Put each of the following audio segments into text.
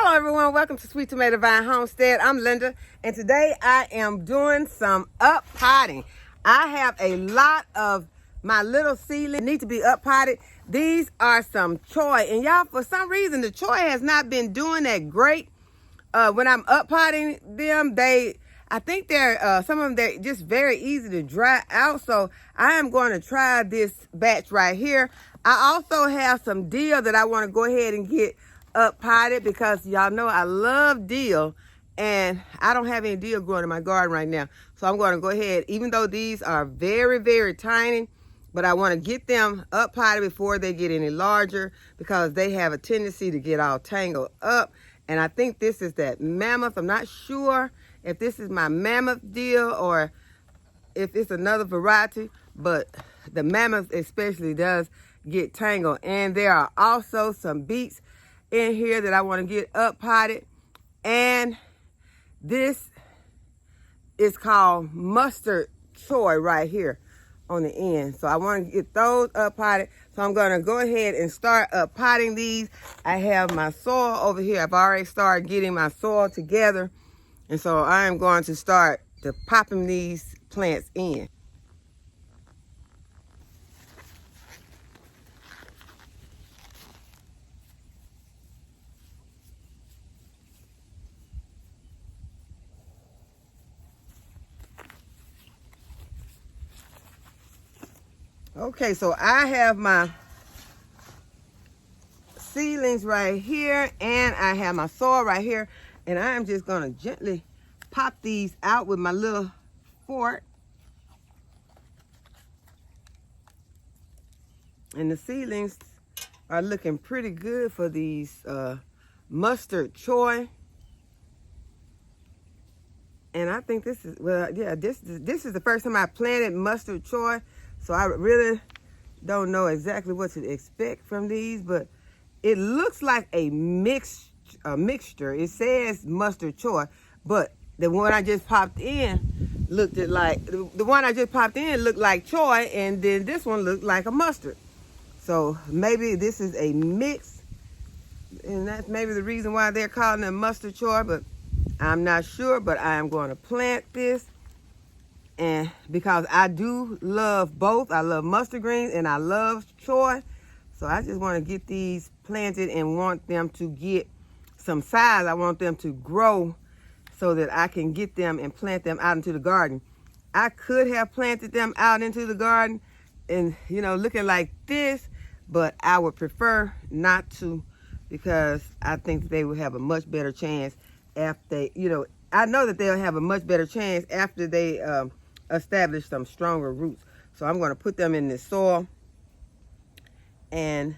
Hello everyone, welcome to Sweet Tomato Vine Homestead. I'm Linda, and today I am doing some up potting. I have a lot of my little seedlings need to be up potted. These are some Choy, and y'all, for some reason the Choy has not been doing that great. When I'm up potting them, I think they're some of them, they're just very easy to dry out. So I am going to try this batch right here. I also have some dill that I want to go ahead and get up potted because y'all know I love dill, and I don't have any dill growing in my garden right now. So I'm going to go ahead, even though these are very, very tiny, but I want to get them up potted before they get any larger because they have a tendency to get all tangled up. And I think this is that mammoth. I'm not sure if this is my mammoth dill or if it's another variety, but the mammoth especially does get tangled. And there are also some beets in here that I want to get up potted. And this is called mustard choy right here on the end. So I want to get those up potted. So I'm going to go ahead and start up potting these. I have my soil over here. I've already started getting my soil together. And so I am going to start popping these plants in. Okay, so I have my seedlings right here, and I have my soil right here, and I am just going to gently pop these out with my little fork. And the seedlings are looking pretty good for these mustard choy. And I think this is, well, yeah, this is the first time I planted mustard choy. So I really don't know exactly what to expect from these, but it looks like a mixture. It says mustard choy, but the one I just popped in looked like choy, and then this one looked like a mustard. So maybe this is a mix, and that's maybe the reason why they're calling it mustard choy, but I'm not sure. But I am going to plant this. And because I do love both, I love mustard greens and I love choy. So I just want to get these planted and want them to get some size. I want them to grow so that I can get them and plant them out into the garden. I could have planted them out into the garden and, you know, looking like this, but I would prefer not to because I think they will have a much better chance after they, you know, I know that they'll have a much better chance after they establish some stronger roots. So I'm going to put them in this soil, and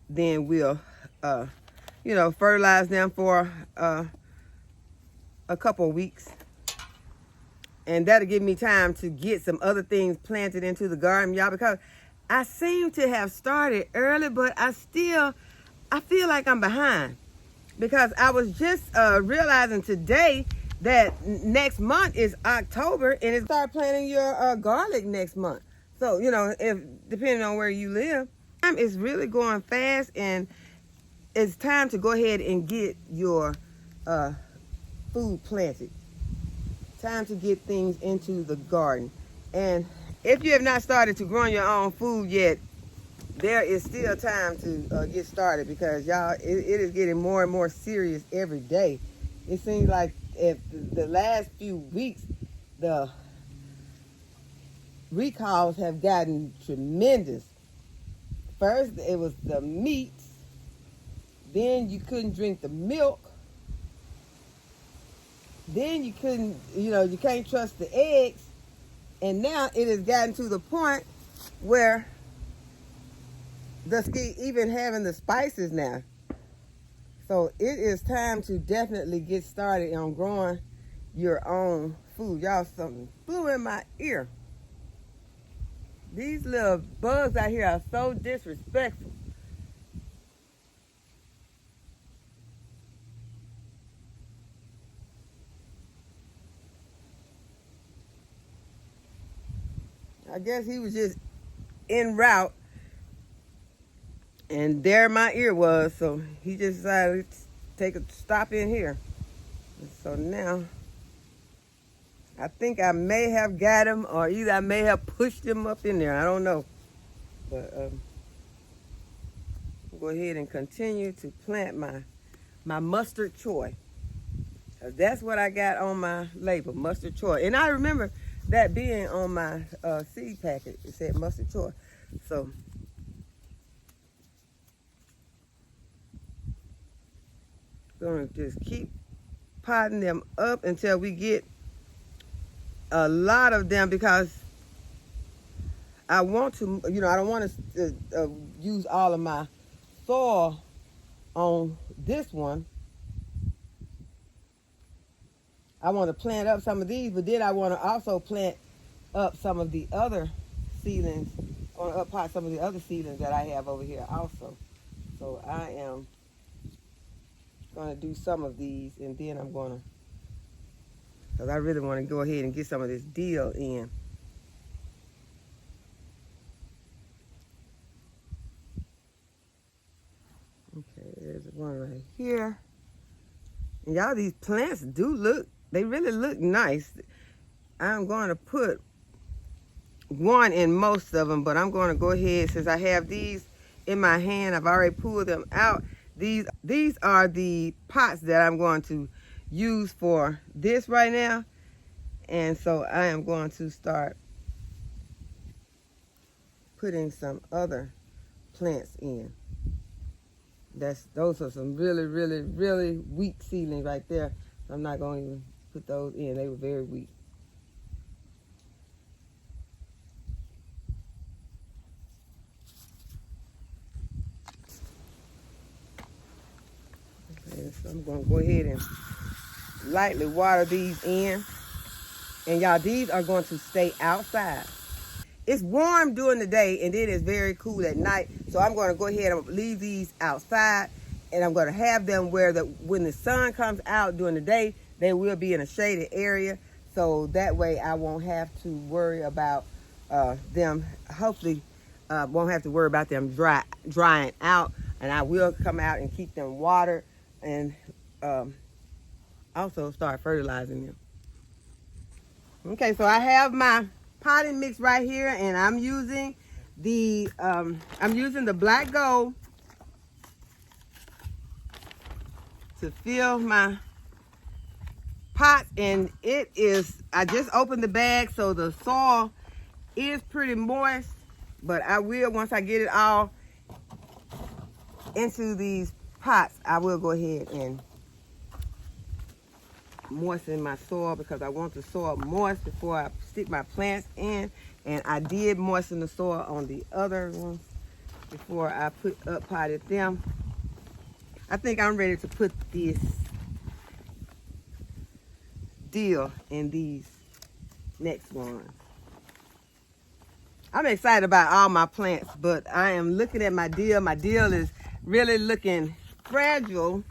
then we'll you know, fertilize them for a couple of weeks, and that'll give me time to get some other things planted into the garden, y'all, because I seem to have started early, but I feel like I'm behind because I was just realizing today that next month is October, and it start planting your garlic next month. So, you know, if depending on where you live, time is really going fast, and it's time to go ahead and get your food planted. Time to get things into the garden. And if you have not started to grow your own food yet, there is still time to get started because, y'all, it is getting more and more serious every day. It seems like if the last few weeks, the recalls have gotten tremendous. First, it was the meats. Then you couldn't drink the milk. Then you couldn't, you know, you can't trust the eggs. And now it has gotten to the point where even having the spices now. So it is time to definitely get started on growing your own food. Y'all, something flew in my ear. These little bugs out here are so disrespectful. I guess he was just en route, and there my ear was, so he just decided take a stop in here. And so now, I think I may have got him, or either I may have pushed him up in there. I don't know. But go ahead and continue to plant my mustard choy. That's what I got on my label, mustard choy. And I remember that being on my seed packet. It said mustard choy. So gonna just keep potting them up until we get a lot of them, because I want to, you know, I don't want to use all of my soil on this one. I want to plant up some of these, but then I want to also plant up some of the other seedlings, or up pot some of the other seedlings that I have over here also. So I am going to do some of these, and then I'm going to, because I really want to go ahead and get some of this dill in. Okay, there's one right here. And y'all, these plants do look, they really look nice. I'm going to put one in most of them, but I'm going to go ahead, since I have these in my hand, I've already pulled them out. These are the pots that I'm going to use for this right now. And so I am going to start putting some other plants in. Those are some really, really, really weak seedlings right there. I'm not going to even put those in. They were very weak. Okay, so I'm going to go ahead and lightly water these in. And y'all, these are going to stay outside. It's warm during the day, and then it's very cool at night. So I'm going to go ahead and leave these outside, and I'm going to have them where when the sun comes out during the day, they will be in a shaded area. So that way I won't have to worry about them, hopefully won't have to worry about them drying out. And I will come out and keep them watered, and also start fertilizing them. Okay, so I have my potting mix right here, and I'm using the black gold to fill my pot. And it is, I just opened the bag, so the soil is pretty moist, but I will, once I get it all into these pots, I will go ahead and moisten my soil, because I want the soil moist before I stick my plants in. And I did moisten the soil on the other ones before I potted them. I think I'm ready to put this dill in these next ones. I'm excited about all my plants, but I am looking at my dill. My dill is really looking fragile,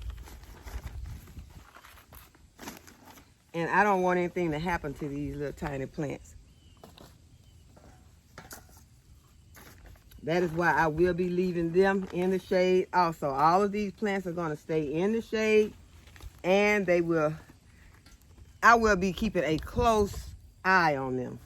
and I don't want anything to happen to these little tiny plants. That is why I will be leaving them in the shade also. All of these plants are going to stay in the shade, and I will be keeping a close eye on them.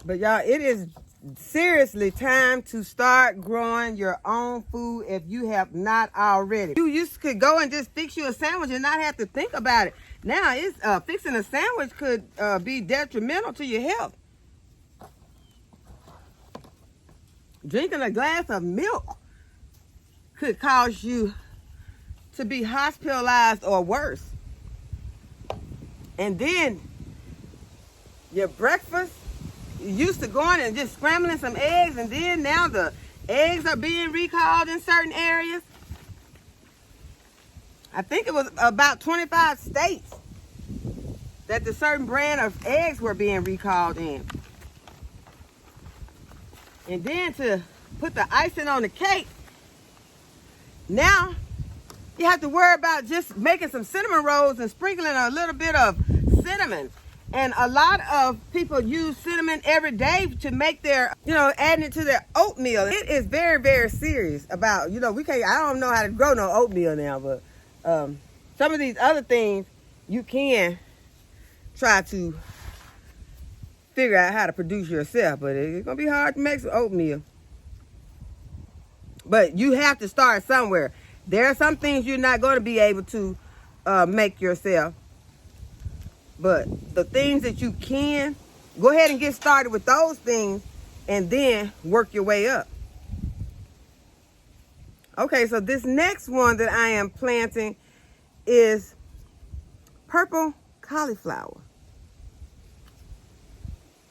But y'all, it is seriously time to start growing your own food if you have not already. You could go and just fix you a sandwich and not have to think about it. Now, fixing a sandwich could be detrimental to your health. Drinking a glass of milk could cause you to be hospitalized or worse. And then your breakfast, you used to going and just scrambling some eggs, and then now the eggs are being recalled in certain areas. I think it was about 25 states that the certain brand of eggs were being recalled in. And then to put the icing on the cake, now you have to worry about just making some cinnamon rolls and sprinkling a little bit of cinnamon. And a lot of people use cinnamon every day to make their, adding it to their oatmeal. It is very, very serious about, we can't, I don't know how to grow no oatmeal now, but some of these other things you can try to figure out how to produce yourself, but it's going to be hard to make some oatmeal. But you have to start somewhere. There are some things you're not going to be able to make yourself. But the things that you can, go ahead and get started with those things and then work your way up. Okay, so this next one that I am planting is purple cauliflower.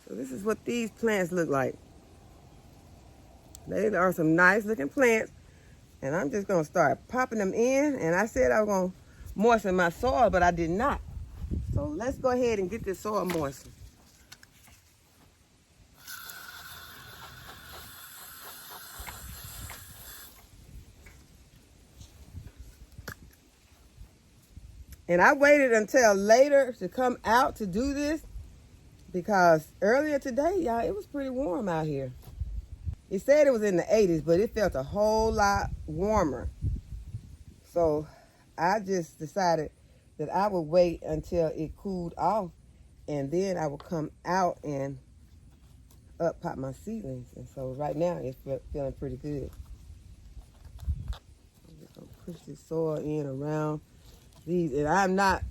So this is what these plants look like. They are some nice looking plants. And I'm just going to start popping them in. And I said I was going to moisten my soil, but I did not. So let's go ahead and get this soil moistened. And I waited until later to come out to do this because earlier today, y'all, it was pretty warm out here. It said it was in the 80s, but it felt a whole lot warmer. So I just decided that I would wait until it cooled off, and then I would come out and up pot my seedlings. And so right now it's feeling pretty good. I'm just gonna push this soil in around these, and I'm not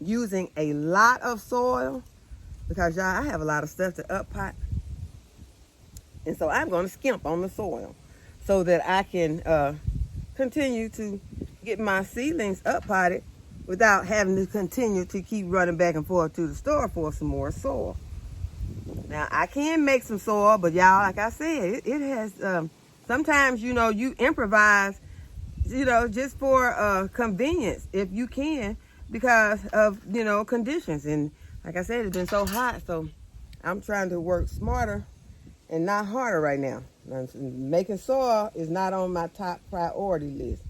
using a lot of soil because y'all, I have a lot of stuff to up pot, and so I'm gonna skimp on the soil so that I can continue to get my seedlings up potted without having to continue to keep running back and forth to the store for some more soil. Now, I can make some soil, but y'all, like I said, it has, sometimes, you improvise, just for convenience, if you can, because of, conditions. And like I said, it's been so hot, so I'm trying to work smarter and not harder right now. Making soil is not on my top priority list.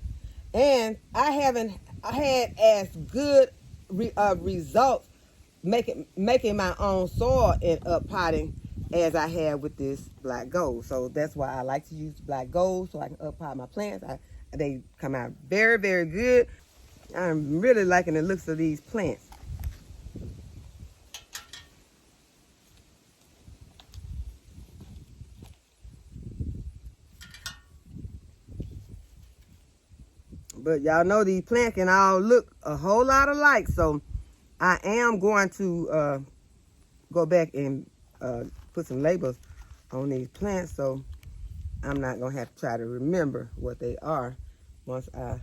And I haven't had as good results making my own soil and up potting as I have with this black gold. So that's why I like to use black gold so I can up pot my plants. They come out very, very good. I'm really liking the looks of these plants. But y'all know these plants can all look a whole lot alike. So I am going to go back and put some labels on these plants. So I'm not going to have to try to remember what they are once I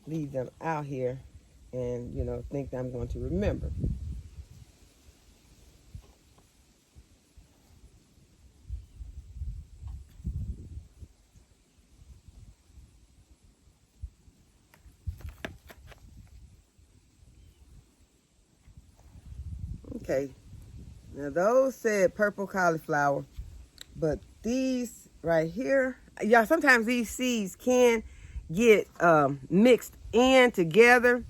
leave them out here and, think that I'm going to remember. Okay, now those said purple cauliflower, but these right here, y'all, sometimes these seeds can get mixed in together.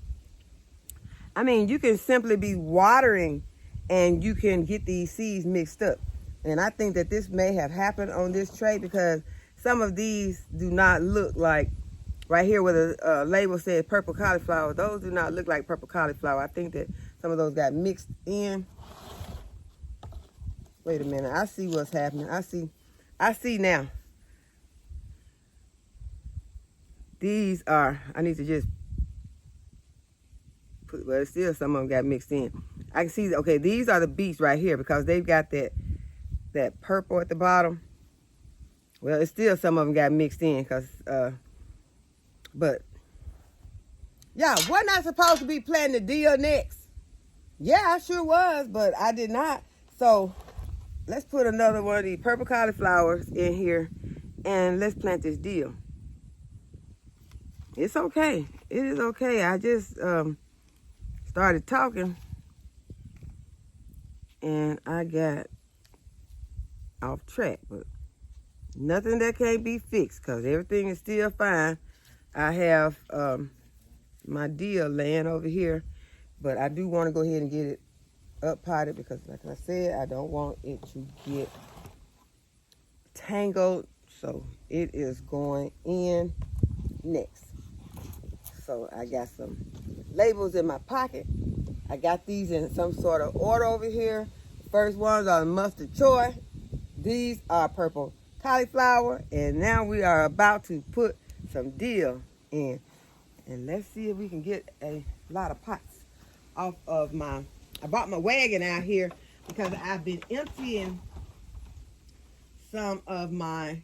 I mean, you can simply be watering and you can get these seeds mixed up. And I think that this may have happened on this tray because some of these do not look like, right here where the label says purple cauliflower, those do not look like purple cauliflower. I think that some of those got mixed in. Wait a minute, I see what's happening. I see now. These are, I need to just put, well, still some of them got mixed in. I can see, okay, these are the beets right here because they've got that purple at the bottom. Well, it's still some of them got mixed in because, but, yeah, wasn't I supposed to be planting the Dill next? Yeah, I sure was, but I did not. So let's put another one of these purple cauliflowers in here and let's plant this Dill. It's okay. It is okay. I just started talking and I got off track, but nothing that can't be fixed because everything is still fine. I have my Dill laying over here, but I do want to go ahead and get it up potted because, like I said, I don't want it to get tangled. So it is going in next. So I got some labels in my pocket. I got these in some sort of order over here. The first ones are mustard choy. These are purple cauliflower. And now we are about to put some Dill in. And let's see if we can get a lot of pots off of my, I bought my wagon out here because I've been emptying some of my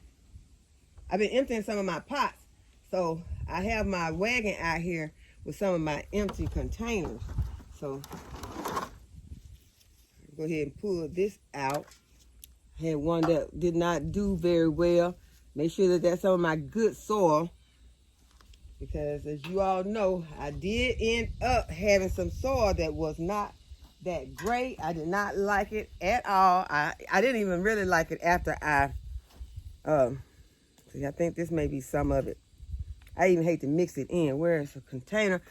pots. So I have my wagon out here with some of my empty containers. So go ahead and pull this out. I had one that did not do very well. Make sure that that's some of my good soil, because as you all know, I did end up having some soil that was not that great. I did not like it at all. I didn't even really like it after I see, I think this may be some of it. I even hate to mix it in. Where's the container?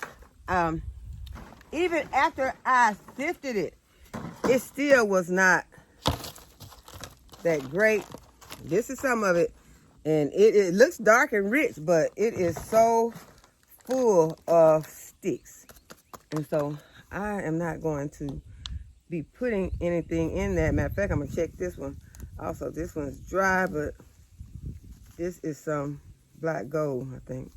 Even after I sifted it, it still was not that great. This is some of it. And it looks dark and rich, but it is so full of sticks. And so I am not going to be putting anything in that. Matter of fact, I'm going to check this one. Also, this one's dry, but this is some black gold, I think.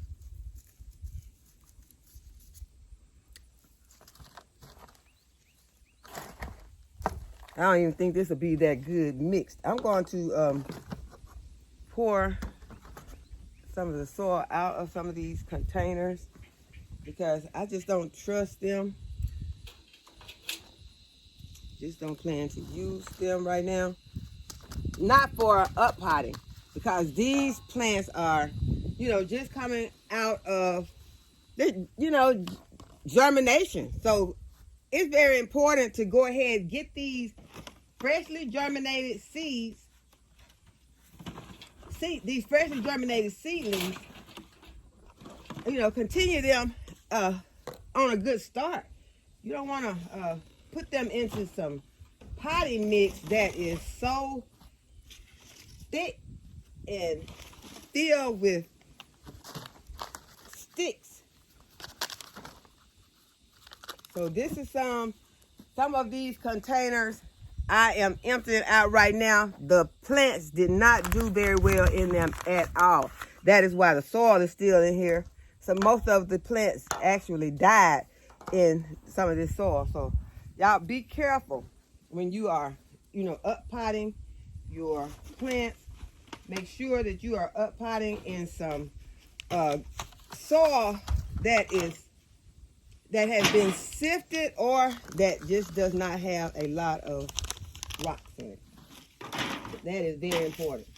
I don't even think this will be that good mixed. I'm going to pour some of the soil out of some of these containers because I just don't trust them. Just don't plan to use them right now. Not for up potting, because these plants are, you know, just coming out of, you know, germination. So it's very important to go ahead and get these freshly germinated seeds, these freshly germinated seedlings, you know, continue them on a good start. You don't want to put them into some potting mix that is so thick and filled with sticks. So this is some of these containers I am emptying out right now. The plants did not do very well in them at all. That is why the soil is still in here. So most of the plants actually died in some of this soil. So y'all be careful when you are, you know, up potting your plants. Make sure that you are up potting in some soil that has been sifted or that just does not have a lot of rocks in it. That is very important.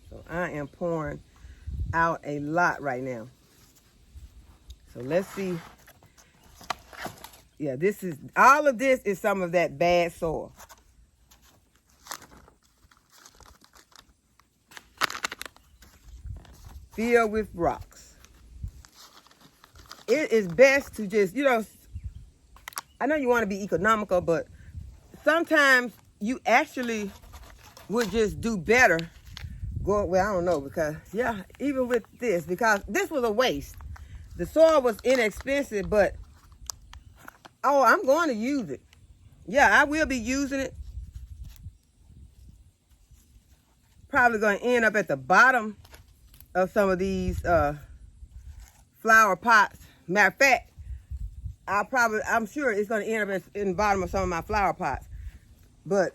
So I am pouring out a lot right now. So let's see. Yeah, all of this is some of that bad soil. Filled with rocks. It is best to just, you know, I know you want to be economical, but sometimes you actually would just do better. Well, I don't know, because, yeah, even with this, because this was a waste. The soil was inexpensive, but, oh, I'm going to use it. Yeah, I will be using it. Probably going to end up at the bottom of some of these flower pots. Matter of fact, I'm sure it's going to end up in the bottom of some of my flower pots. But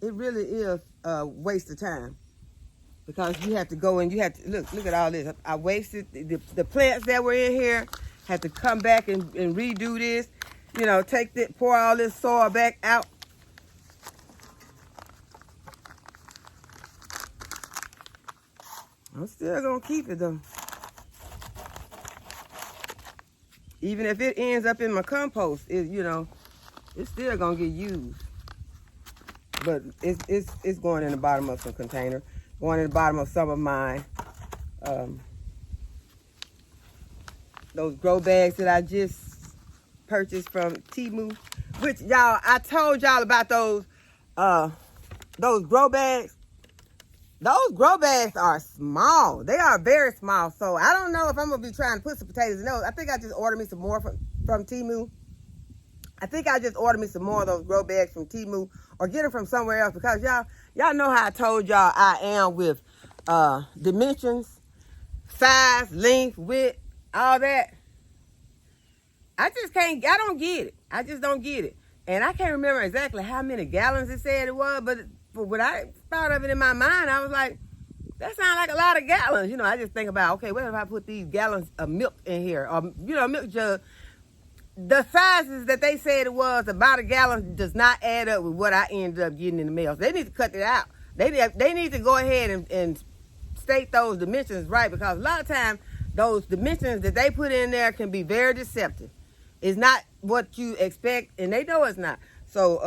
it really is a waste of time, because you have to go and you have to look at all this. I wasted the plants that were in here. Had to come back and redo this. You know, pour all this soil back out. I'm still gonna keep it though. even if it ends up in my compost, you know, it's still gonna get used. But it's going in the bottom of some container, going in the bottom of some of my those grow bags that I just purchased from Temu. Which y'all, I told y'all about those grow bags. Those grow bags are small. They are very small. So I don't know if I'm gonna be trying to put some potatoes in those. I think I just ordered me some more from Temu. I think I just ordered me some more of those grow bags from Temu or get them from somewhere else, because y'all know how I told y'all I am with dimensions, size, length, width, all that. I don't get it. I just don't get it. And I can't remember exactly how many gallons it said it was, but when I thought of it in my mind, I was like, that sounds like a lot of gallons. You know, I just think about, okay, what if I put these gallons of milk in here? Or, you know, milk jug. The sizes that they said it was, about a gallon, does not add up with what I ended up getting in the mail. So they need to cut it out. They need to go ahead and state those dimensions right, because a lot of times those dimensions that they put in there can be very deceptive. It's not what you expect, and they know it's not. So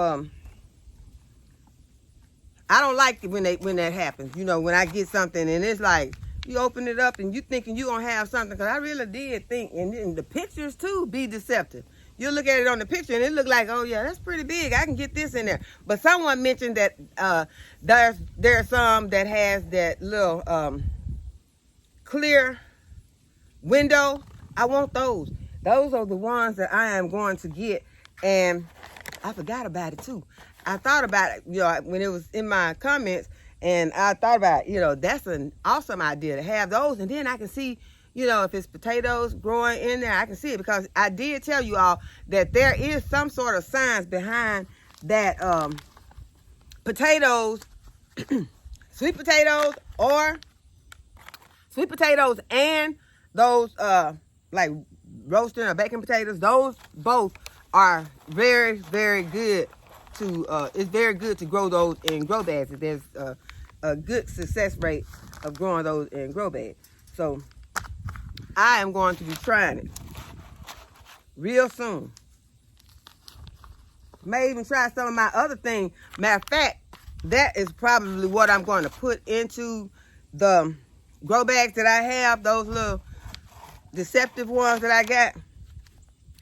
I don't like it when that happens. You know, when I get something and it's like, you open it up and you thinking you gonna have something, because I really did think, and the pictures too be deceptive. You look at it on the picture and it look like, oh yeah, that's pretty big, I can get this in there. But someone mentioned that there's some that has that little clear window. I want those. Those are the ones that I am going to get, and I forgot about it too. I thought about it, you know, when it was in my comments, and I thought about, you know, that's an awesome idea to have those, and then I can see, you know, if it's potatoes growing in there, I can see it, because I did tell you all that there is some sort of science behind that potatoes, sweet potatoes and those like roasting or baking potatoes, those both are very, very good to, it's very good to grow those in grow bags. There's a good success rate of growing those in grow bags. So I am going to be trying it real soon. May even try some of my other things. Matter of fact, that is probably what I'm going to put into the grow bags that I have, those little deceptive ones that I got.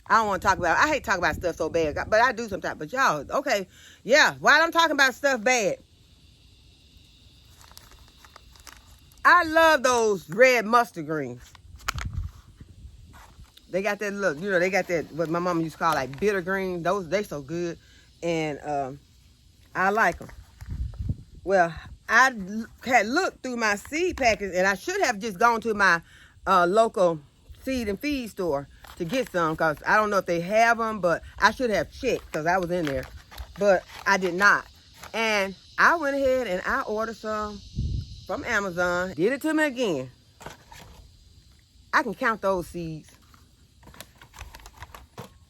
I don't want to talk about it. I hate talking about stuff so bad, but I do sometimes. But y'all, okay, yeah, while I'm talking about stuff bad, I love those red mustard greens. They got that look, you know, they got that, what my mama used to call like bitter green. Those, they so good, and I like them. Well, I had looked through my seed package, and I should have just gone to my local seed and feed store to get some, because I don't know if they have them, but I should have checked, because I was in there, but I did not. And I went ahead and I ordered some from Amazon. Did it to me again. I can count those seeds.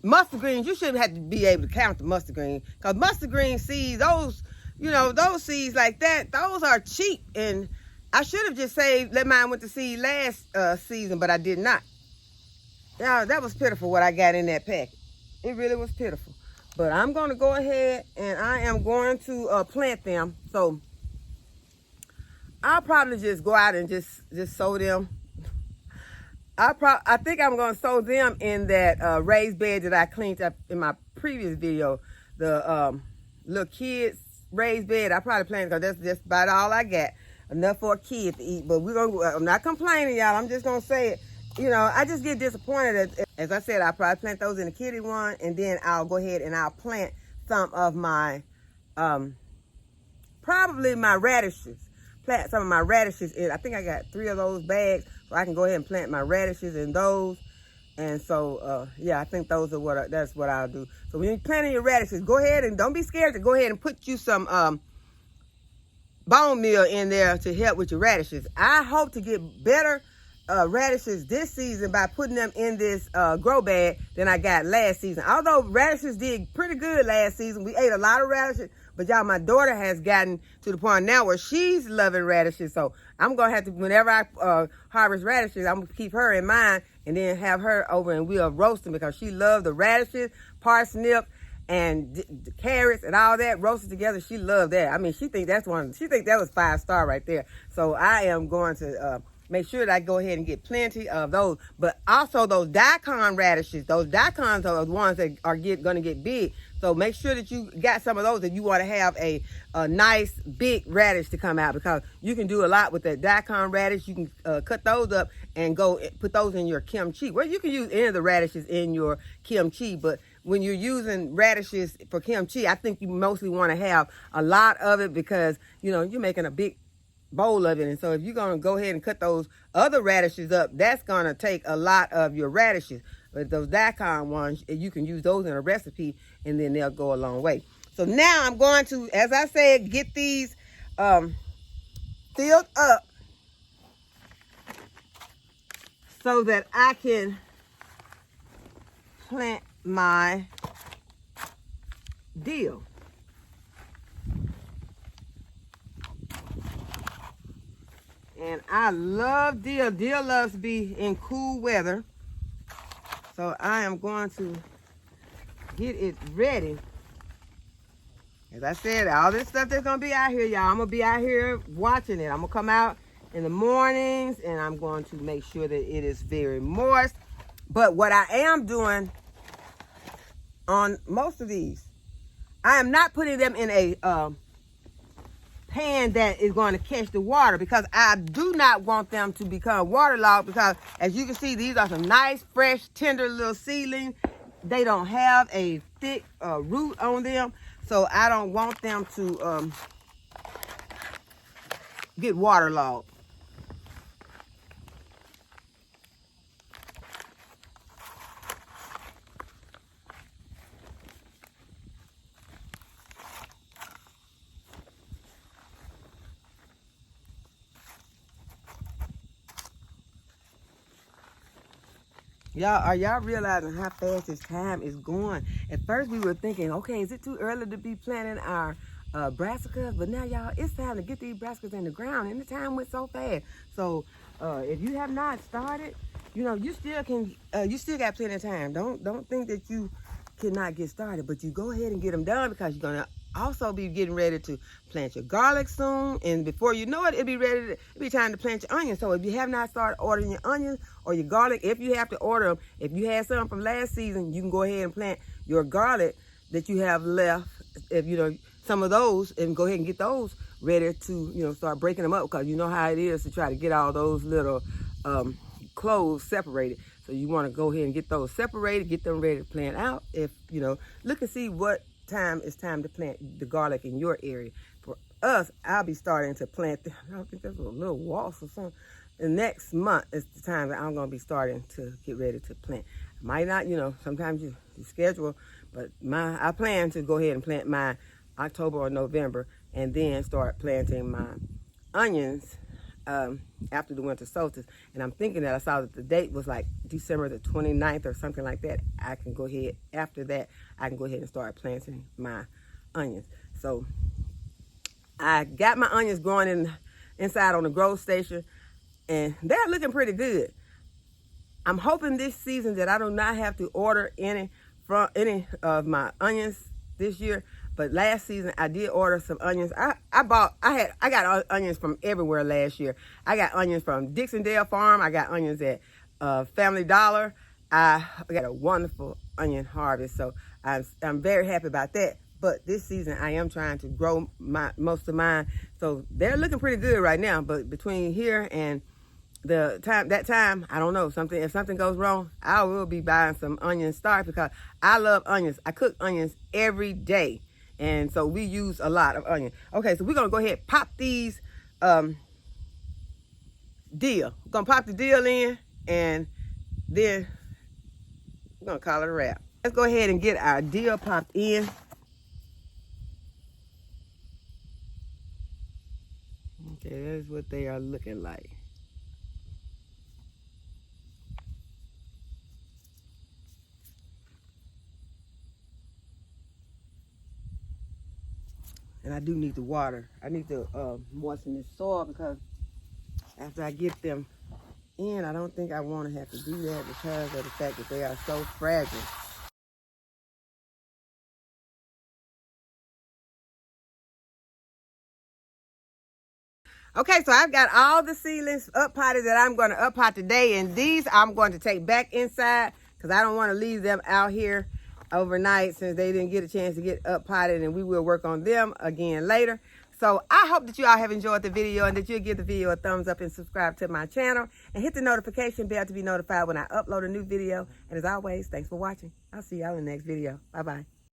Mustard greens, you shouldn't have to be able to count the mustard green, because mustard green seeds, those, you know, those seeds like that, those are cheap. And I should have just let mine went to seed last season, but I did not. Yeah, that was pitiful what I got in that packet. It really was pitiful. But I'm going to go ahead and I am going to plant them. So I'll probably just go out and just sow them. I think I'm going to sow them in that raised bed that I cleaned up in my previous video. The little kids raised bed. I probably planted, because that's just about all I got. Enough for a kid to eat. But I'm not complaining, y'all. I'm just going to say it. You know, I just get disappointed. As I said, I'll probably plant those in the kitty one, and then I'll go ahead and I'll plant some of my, probably my radishes. Plant some of my radishes in. I think I got 3 of those bags, so I can go ahead and plant my radishes in those. And so, yeah, I think those are that's what I'll do. So when you're planting your radishes, go ahead and don't be scared to go ahead and put you some bone meal in there to help with your radishes. I hope to get better radishes this season by putting them in this grow bag than I got last season. Although radishes did pretty good last season, we ate a lot of radishes, But y'all, my daughter has gotten to the point now where she's loving radishes. So I'm going to have to, whenever I harvest radishes, I'm going to keep her in mind and then have her over and we'll roast them because she loves the radishes, parsnip, and the carrots and all that roasted together. She loved that. I mean, she think that was 5-star right there. So I am going to make sure that I go ahead and get plenty of those. But also those daikon radishes. Those daikons are the ones that are going to get big. So make sure that you got some of those if you want to have a nice big radish to come out, because you can do a lot with that daikon radish. You can cut those up and go put those in your kimchi. Well, you can use any of the radishes in your kimchi, but when you're using radishes for kimchi, I think you mostly want to have a lot of it because, you know, you're making a big bowl of it. And so if you're going to go ahead and cut those other radishes up, that's going to take a lot of your radishes. But those daikon ones, you can use those in a recipe and then they'll go a long way. So now I'm going to, as I said, get these filled up so that I can plant my dill. And I love dill. Dill loves to be in cool weather. So I am going to get it ready. As I said, all this stuff that's going to be out here, y'all, I'm going to be out here watching it. I'm going to come out in the mornings and I'm going to make sure that it is very moist. But what I am doing on most of these, I am not putting them in a pan that is going to catch the water, because I do not want them to become waterlogged, because as you can see, these are some nice, fresh, tender little seedlings. They don't have a thick root on them, so I don't want them to get waterlogged. Y'all, are y'all realizing how fast this time is going? At first we were thinking, okay, is it too early to be planting our brassicas? But now, y'all, it's time to get these brassicas in the ground, and the time went so fast. So if you have not started, you know, you still can, you still got plenty of time. Don't think that you cannot get started, but you go ahead and get them done, because you're gonna also be getting ready to plant your garlic soon, and before you know it, it'll be time to plant your onions. So if you have not started ordering your onions or your garlic, if you have to order them, if you had some from last season, you can go ahead and plant your garlic that you have left, if you know some of those, and go ahead and get those ready to, you know, start breaking them up, because you know how it is to try to get all those little cloves separated. So you want to go ahead and get those separated, get them ready to plant out. If you know, look and see what time it's time to plant the garlic in your area. For us, I'll be starting to plant I don't think there's a little waltz or something. The next month is the time that I'm going to be starting to get ready to plant. Might not, you know, sometimes you schedule, but I plan to go ahead and plant mine October or November, and then start planting my onions after the winter solstice. And I'm thinking that I saw that the date was like December the 29th or something like that. I can go ahead, after that, I can go ahead and start planting my onions. So I got my onions growing inside on the growth station, and they're looking pretty good. I'm hoping this season that I do not have to order any of my onions this year. But last season I did order some onions. I got onions from everywhere last year. I got onions from Dixondale Farm. I got onions at Family Dollar. I got a wonderful onion harvest, so I'm very happy about that. But this season I am trying to grow most of mine, so they're looking pretty good right now. But between here and that time, I don't know, if something goes wrong, I will be buying some onion starch, because I love onions. I cook onions every day, and so we use a lot of onion. Okay, so we're gonna go ahead and pop these dill. We're gonna pop the dill in, and then we're gonna call it a wrap. Let's go ahead and get our dill popped in. Okay, that's what they are looking like. I do need to water. I need to moisten this soil because after I get them in, I don't think I want to have to do that because of the fact that they are so fragile. Okay, so I've got all the seedlings up potted that I'm going to up pot today, and these I'm going to take back inside because I don't want to leave them out here overnight since they didn't get a chance to get up potted, and we will work on them again later. So I hope that you all have enjoyed the video and that you'll give the video a thumbs up and subscribe to my channel and hit the notification bell to be notified when I upload a new video. And as always, thanks for watching. I'll see y'all in the next video. Bye-bye.